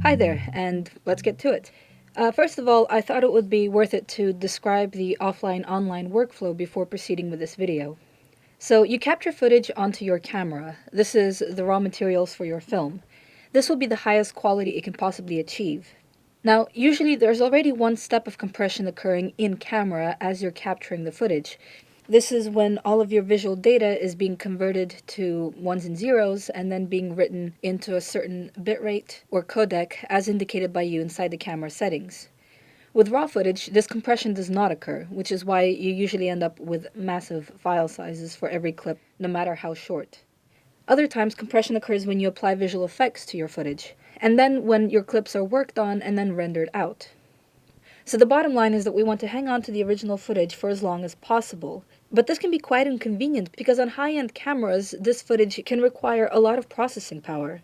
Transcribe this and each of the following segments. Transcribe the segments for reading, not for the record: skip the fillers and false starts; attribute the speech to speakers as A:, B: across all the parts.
A: Hi there, and let's get to it. First of all, I thought it would be worth it to describe the offline-online workflow before proceeding with this video. So you capture footage onto your camera. This is the raw materials for your film. This will be the highest quality it can possibly achieve. Now, usually there's already one step of compression occurring in camera as you're capturing the footage. This is when all of your visual data is being converted to ones and zeros and then being written into a certain bitrate or codec as indicated by you inside the camera settings. With raw footage, this compression does not occur, which is why you usually end up with massive file sizes for every clip, no matter how short. Other times, compression occurs when you apply visual effects to your footage, and then when your clips are worked on and then rendered out. So the bottom line is that we want to hang on to the original footage for as long as possible. But this can be quite inconvenient because on high-end cameras, this footage can require a lot of processing power.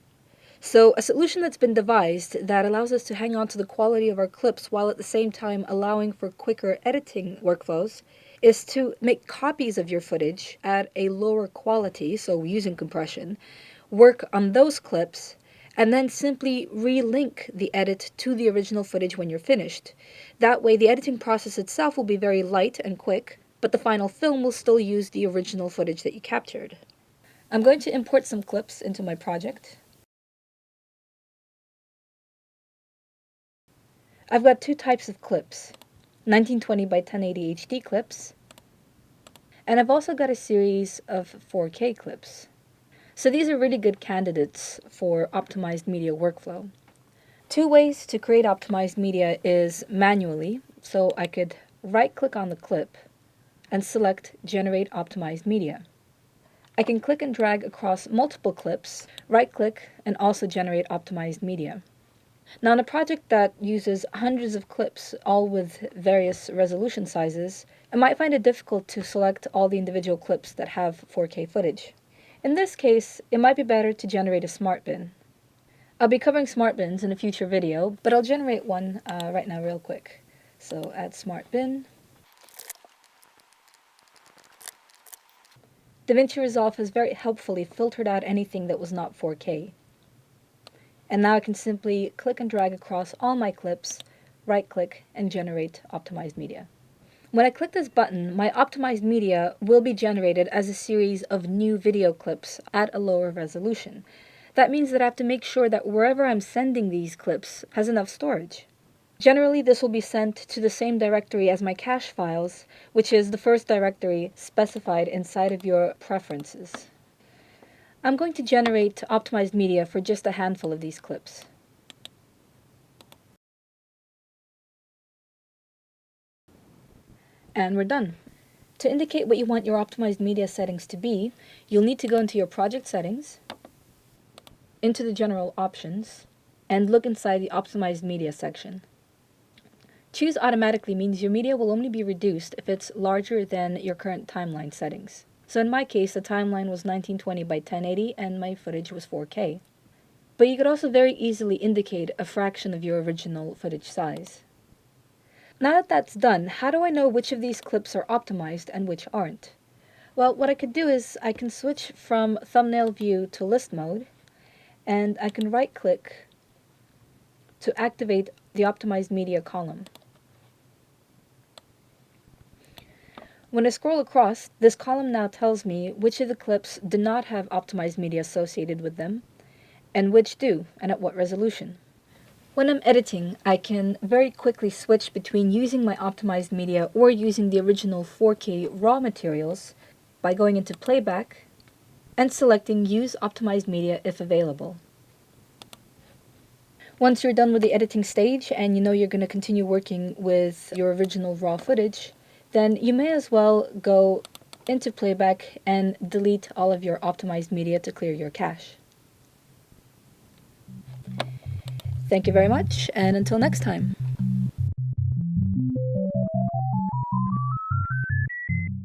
A: So a solution that's been devised that allows us to hang on to the quality of our clips while at the same time allowing for quicker editing workflows is to make copies of your footage at a lower quality, so using compression, work on those clips, and then simply relink the edit to the original footage when you're finished. That way the editing process itself will be very light and quick, but the final film will still use the original footage that you captured. I'm going to import some clips into my project. I've got two types of clips, 1920 by 1080 HD clips, and I've also got a series of 4K clips. So these are really good candidates for optimized media workflow. Two ways to create optimized media is manually, so I could right-click on the clip and select Generate Optimized Media. I can click and drag across multiple clips, right-click, and also generate optimized media. Now in a project that uses hundreds of clips, all with various resolution sizes, I might find it difficult to select all the individual clips that have 4K footage. In this case, it might be better to generate a smart bin. I'll be covering smart bins in a future video, but I'll generate one right now real quick. So add smart bin. Davinci Resolve has very helpfully filtered out anything that was not 4K. And now I can simply click and drag across all my clips, right-click, and generate optimized media. When I click this button, my optimized media will be generated as a series of new video clips at a lower resolution. That means that I have to make sure that wherever I'm sending these clips has enough storage. Generally, this will be sent to the same directory as my cache files, which is the first directory specified inside of your preferences. I'm going to generate optimized media for just a handful of these clips. And we're done. To indicate what you want your optimized media settings to be, you'll need to go into your project settings, into the general options, and look inside the optimized media section. Choose automatically means your media will only be reduced if it's larger than your current timeline settings. So in my case, the timeline was 1920 by 1080 and my footage was 4K. But you could also very easily indicate a fraction of your original footage size. Now that that's done, how do I know which of these clips are optimized and which aren't? Well, what I could do is I can switch from thumbnail view to list mode, and I can right-click to activate the optimized media column. When I scroll across, this column now tells me which of the clips do not have optimized media associated with them, and which do, and at what resolution. When I'm editing, I can very quickly switch between using my optimized media or using the original 4K raw materials by going into playback and selecting Use Optimized Media if available. Once you're done with the editing stage and you know you're going to continue working with your original raw footage, then you may as well go into playback and delete all of your optimized media to clear your cache. Thank you very much, and until next time.